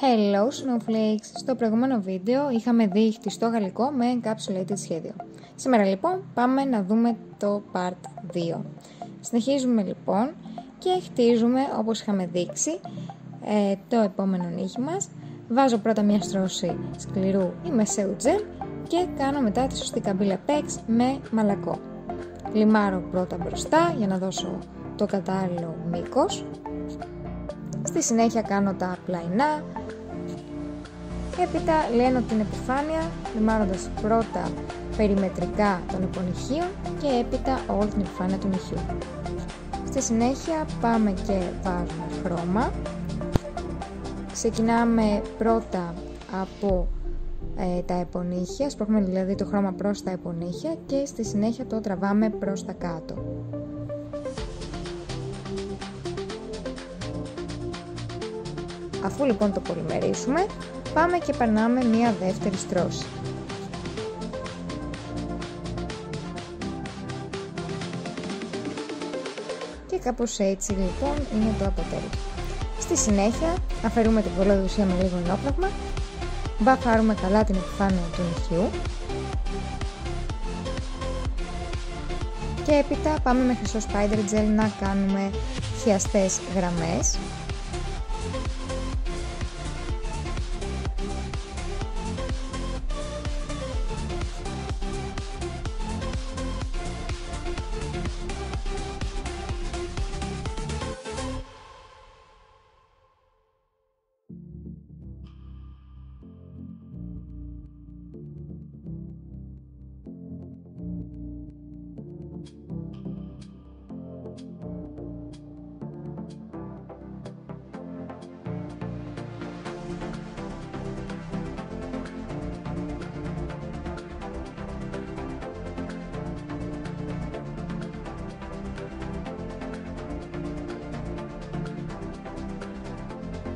Hello Snowflakes! Στο προηγούμενο βίντεο είχαμε δει χτιστό γαλλικό με encapsulated σχέδιο. Σήμερα λοιπόν πάμε να δούμε το part 2. Συνεχίζουμε λοιπόν και χτίζουμε όπως είχαμε δείξει το επόμενο νύχι μας. Βάζω πρώτα μια στρώση σκληρού ή μεσαίου τζελ και κάνω μετά τη σωστή καμπύλα PEX με μαλακό. Λιμάρω πρώτα μπροστά για να δώσω το κατάλληλο μήκος. Στη συνέχεια κάνω τα πλαϊνά. Έπειτα λύνω την επιφάνεια λιμάροντας πρώτα περιμετρικά των υπονυχίων και έπειτα όλη την επιφάνεια του νυχιού. Στη συνέχεια πάμε και βάζουμε χρώμα. Ξεκινάμε πρώτα από τα υπονύχια, σπρώχνουμε δηλαδή το χρώμα προς τα υπονύχια και στη συνέχεια το τραβάμε προς τα κάτω. Αφού λοιπόν το πολυμερίσουμε, πάμε και περνάμε μία δεύτερη στρώση. Και κάπως έτσι λοιπόν είναι το αποτέλεσμα. Στη συνέχεια αφαιρούμε την κολλώδη ουσία με λίγο ενόπνευμα, μπαφάρουμε καλά την επιφάνεια του νυχιού και έπειτα πάμε με χρυσό spider gel να κάνουμε χιαστές γραμμές.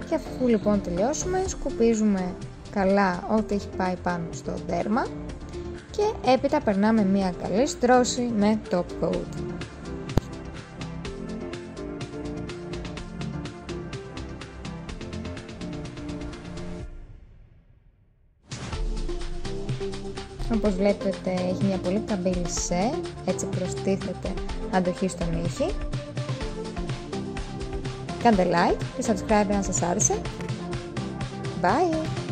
Και αφού λοιπόν τελειώσουμε, σκουπίζουμε καλά ό,τι έχει πάει πάνω στο δέρμα και έπειτα περνάμε μια καλή στρώση με top coat. Όπως βλέπετε έχει μια πολύ καμπύλη σε, έτσι προστίθεται αντοχή στον ήχη. Κάντε like και subscribe αν σας άρεσε. Bye!